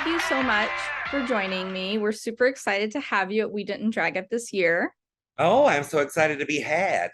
thank you so much for joining me. We're super excited to have you at We Didn't Drag It this year. Oh, I'm so excited to be had.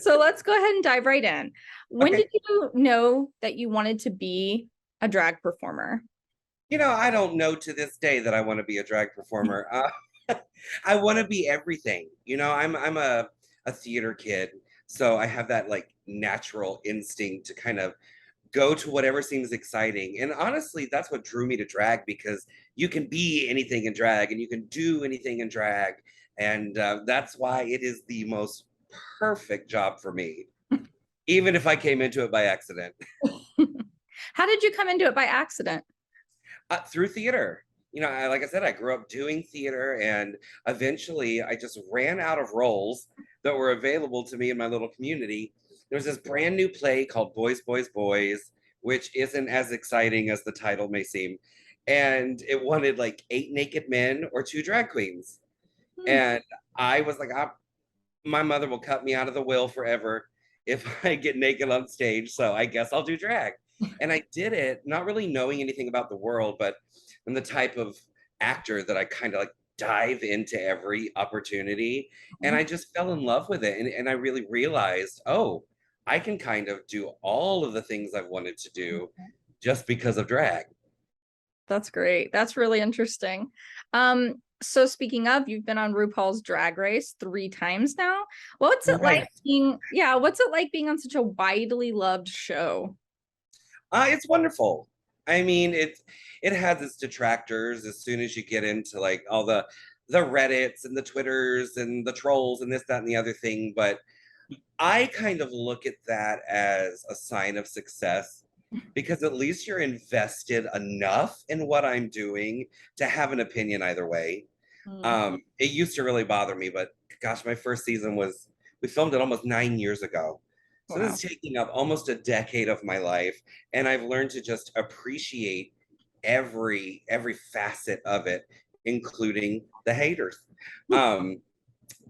So let's go ahead and dive right in. When did Okay. you know that you wanted to be a drag performer? I don't know to this day that I want to be a drag performer. I want to be everything. I'm a theater kid, so I have that like natural instinct to kind of go to whatever seems exciting. And honestly, that's what drew me to drag because you can be anything in drag and you can do anything in drag, and that's why it is the most perfect job for me, even if I came into it by accident. How did you come into it by accident? Through theater. Like I said, I grew up doing theater, and eventually I just ran out of roles that were available to me in my little community. There was this brand new play called Boys, Boys, Boys, which isn't as exciting as the title may seem. And it wanted like 8 naked men or 2 drag queens. Hmm. And I was like, my mother will cut me out of the will forever if I get naked on stage. So I guess I'll do drag. And I did it, not really knowing anything about the world, but I'm the type of actor that I kind of like dive into every opportunity. And I just fell in love with it. And I really realized, oh, I can kind of do all of the things I've wanted to do just because of drag. That's great. That's really interesting. So speaking of, you've been on RuPaul's Drag Race 3 times now. What's it like Right. what's it like being on such a widely loved show? It's wonderful. I mean, it has its detractors as soon as you get into like all the Reddits and the Twitters and the trolls and this, that, and the other thing. But I kind of look at that as a sign of success because at least you're invested enough in what I'm doing to have an opinion either way. Mm. It used to really bother me, but gosh, my first season was we filmed it almost 9 years ago. So this Wow. is taking up almost a decade of my life, and I've learned to just appreciate every facet of it, including the haters. Um,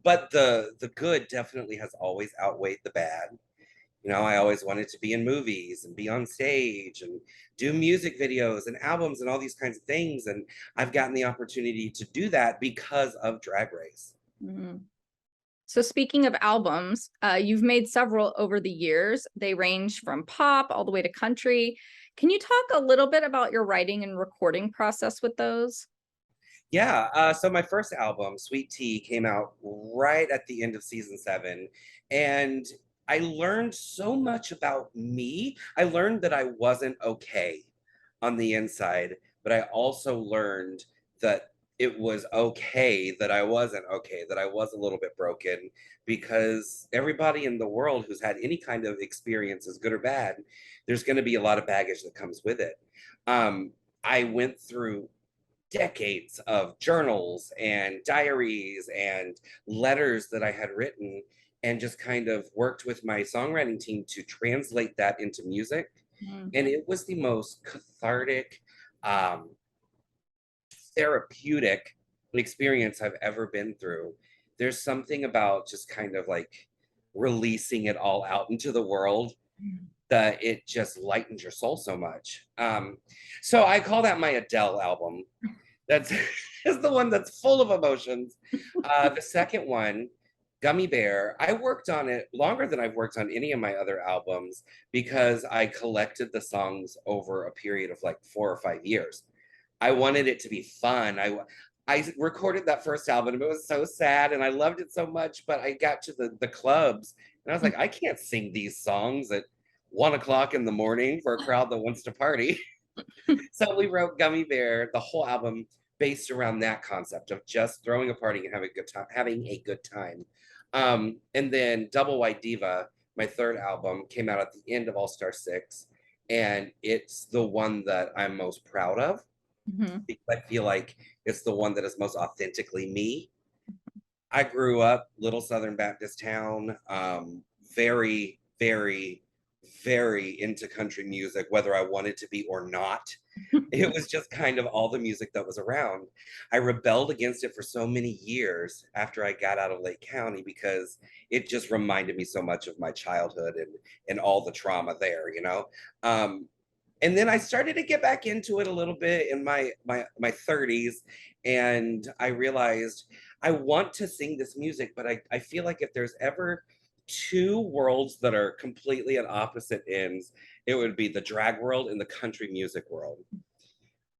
but the good definitely has always outweighed the bad. I always wanted to be in movies and be on stage and do music videos and albums and all these kinds of things. And I've gotten the opportunity to do that because of Drag Race. Mhm. So speaking of albums, you've made several over the years. They range from pop all the way to country. Can you talk a little bit about your writing and recording process with those? Yeah, so my first album, Sweet Tea, came out right at the end of season 7. And I learned so much about me. I learned that I wasn't okay on the inside, but I also learned that it was okay that I wasn't okay, that I was a little bit broken, because everybody in the world who's had any kind of experiences, good or bad, there's going to be a lot of baggage that comes with it. Um, I went through decades of journals and diaries and letters that I had written, and just kind of worked with my songwriting team to translate that into music. Mm. And it was the most cathartic, um, therapeutic experience I've ever been through. There's something about just kind of like releasing it all out into the world that it just lightens your soul so much. So I call that my Adele album. That's is the one that's full of emotions. The second one, Gummy Bear, I worked on it longer than I've worked on any of my other albums because I collected the songs over a period of like 4 or 5 years. I wanted it to be fun. I recorded that first album and it was so sad and I loved it so much, but I got to the clubs and I was like, I can't sing these songs at 1 o'clock in the morning for a crowd that wants to party. So we wrote Gummy Bear, the whole album based around that concept of just throwing a party and having a good time. And then Double White Diva, my third album, came out at the end of All Star 6. And it's the one that I'm most proud of Mhm. because I feel like it's the one that is most authentically me. I grew up little Southern Baptist town, very, very, very into country music, whether I wanted to be or not. It was just kind of all the music that was around. I rebelled against it for so many years after I got out of Lake County because it just reminded me so much of my childhood and all the trauma there. Um, And then I started to get back into it a little bit in my 30s, and I realized I want to sing this music, but I feel like if there's ever two worlds that are completely at opposite ends, it would be the drag world and the country music world.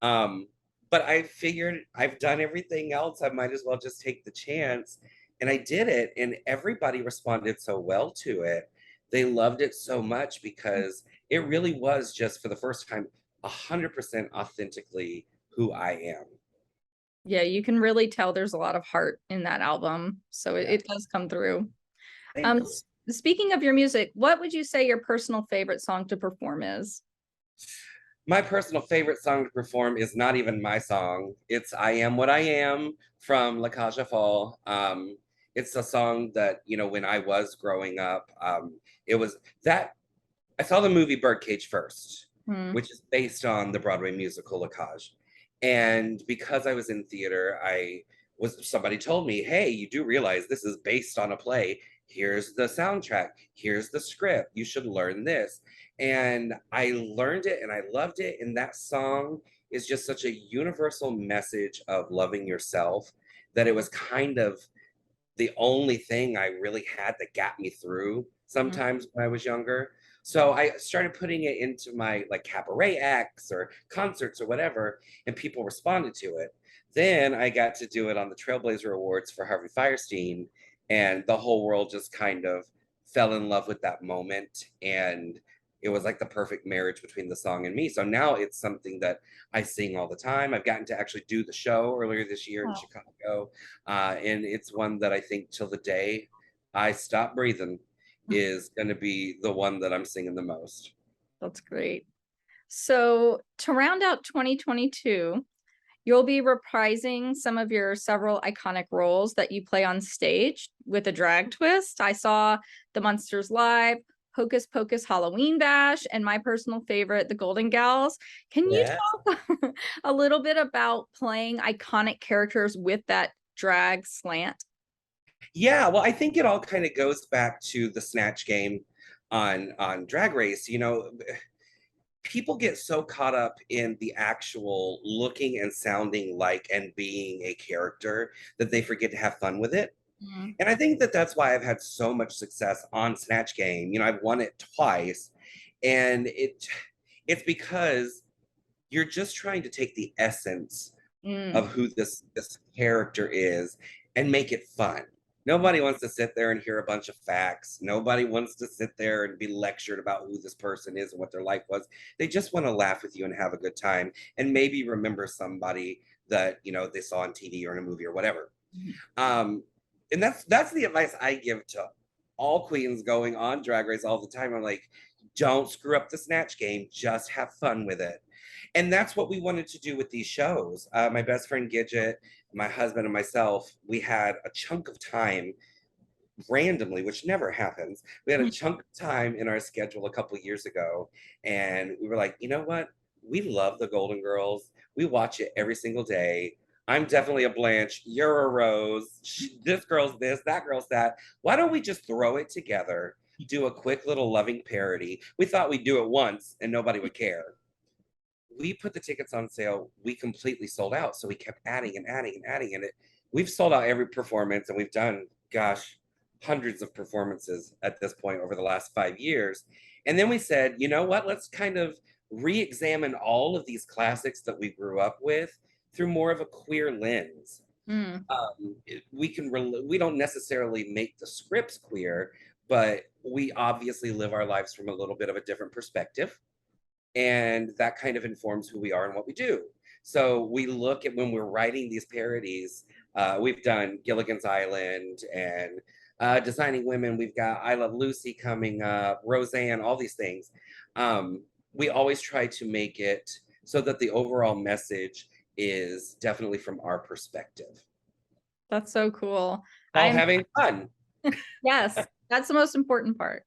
Um, but I figured I've done everything else. I might as well just take the chance. And I did it, and everybody responded so well to it. They loved it so much because it really was just for the first time 100% authentically who I am. Yeah, you can really tell there's a lot of heart in that album. So Yeah, it does come through. thank you. Speaking of your music, what would you say your personal favorite song to perform is? My personal favorite song to perform is not even my song. It's I Am What I Am from La Cage aux Folles. It's a song that, when I was growing up, it was that I saw the movie Birdcage first, Hmm. which is based on the Broadway musical La Cage. And because I was in theater, somebody told me, "Hey, you do realize this is based on a play. Here's the soundtrack. Here's the script. You should learn this." And I learned it and I loved it. And that song is just such a universal message of loving yourself that it was kind of the only thing I really had that got me through Hmm. sometimes when I was younger. So I started putting it into my like cabaret acts or concerts or whatever, and people responded to it. Then I got to do it on the Trailblazer Awards for Harvey Firestein, and the whole world just kind of fell in love with that moment. And it was like the perfect marriage between the song and me. So now it's something that I sing all the time. I've gotten to actually do the show earlier this year in Oh, Chicago. And it's one that I think till the day I stop breathing is going to be the one that I'm singing the most. that's great. So to round out 2022, you'll be reprising some of your several iconic roles that you play on stage with a drag twist. I saw The Munsters Live, Hocus Pocus Halloween Bash, and my personal favorite, The Golden Gals. Can you Yeah. talk a little bit about playing iconic characters with that drag slant? Yeah, well, I think it all kind of goes back to the snatch game on Drag Race. People get so caught up in the actual looking and sounding like and being a character that they forget to have fun with it. Mm, And I think that that's why I've had so much success on Snatch Game. I've won it twice, and it's because you're just trying to take the essence mm, of who this character is and make it fun. Nobody wants to sit there and hear a bunch of facts. Nobody wants to sit there and be lectured about who this person is and what their life was. They just want to laugh with you and have a good time and maybe remember somebody that they saw on TV or in a movie or whatever. mm. Um, and that's the advice I give to all queens going on Drag Race all the time. I'm like, don't screw up the snatch game. Just have fun with it. And that's what we wanted to do with these shows. My best friend Gidget, my husband, and myself, we had a chunk of time randomly, which never happens. We had a chunk of time in our schedule a couple of years ago, and we were like, you know what? We love the Golden Girls. We watch it every single day. I'm definitely a Blanche. You're a Rose. This girl's this, that girl's that. Why don't we just throw it together, do a quick little loving parody? We thought we'd do it once and nobody would care. We put the tickets on sale. We completely sold out. So we kept adding and adding and adding. And we've sold out every performance, and we've done, gosh, hundreds of performances at this point over the last 5 years. And then we said, you know what? Let's kind of re-examine all of these classics that we grew up with through more of a queer lens. Mm. We don't necessarily make the scripts queer, but we obviously live our lives from a little bit of a different perspective, and that kind of informs who we are and what we do. So we look at when we're writing these parodies. We've done Gilligan's Island and Designing Women. We've got I Love Lucy coming up, Roseanne, all these things. We always try to make it so that the overall message is definitely from our perspective, That's so cool. while I'm, having fun. yes, that's the most important part.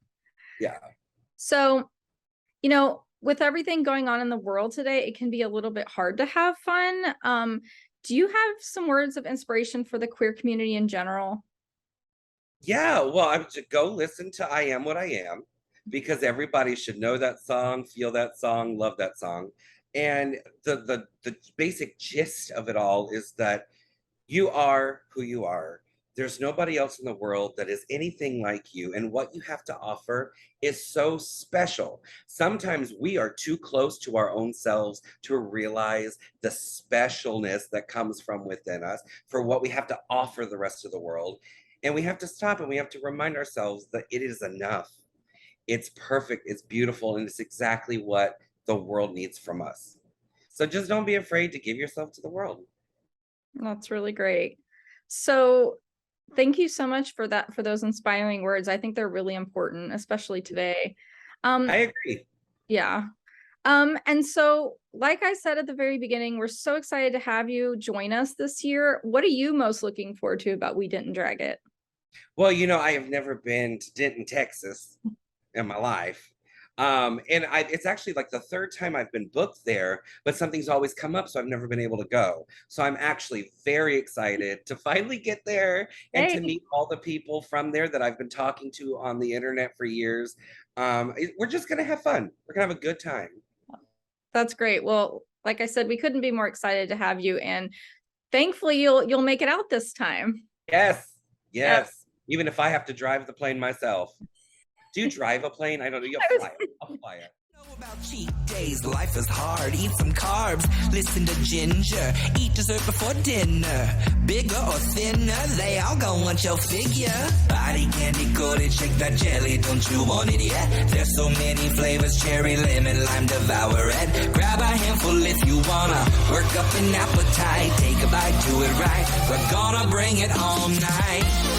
Yeah. So, with everything going on in the world today, it can be a little bit hard to have fun. Do you have some words of inspiration for the queer community in general? Yeah, well, I would just go listen to I Am What I Am. because everybody should know that song, feel that song, love that song. And the basic gist of it all is that you are who you are. There's nobody else in the world that is anything like you. And what you have to offer is so special. Sometimes we are too close to our own selves to realize the specialness that comes from within us for what we have to offer the rest of the world. And we have to stop and we have to remind ourselves that it is enough. It's perfect, it's beautiful, and it's exactly what the world needs from us. So just don't be afraid to give yourself to the world. That's really great. So thank you so much for that, for those inspiring words. I think they're really important, especially today. I agree. Yeah. And so, like I said at the very beginning, we're so excited to have you join us this year. What are you most looking forward to about We Didn't Drag It? Well, I have never been to Denton, Texas in my life. It's actually like the third time I've been booked there, but something's always come up, so I've never been able to go. So I'm actually very excited to finally get there and to Hey, meet all the people from there that I've been talking to on the internet for years. We're just gonna have fun. We're gonna have a good time. that's great. Well, like I said, we couldn't be more excited to have you, and thankfully you'll make it out this time. Yes, Yep. yes. Even if I have to drive the plane myself. Do you drive a plane? I don't know. You'll fly it. I'll fly it. Know about cheat days, life is hard. Eat some carbs, listen to Ginger. Eat dessert before dinner. Bigger or thinner, they all gon' want your figure. Body candy coated, shake that jelly, don't you want it yet? There's so many flavors, cherry, lemon, lime, devour it. Grab a handful if you wanna. Work up an appetite, take a bite, do it right. We're gonna bring it all night.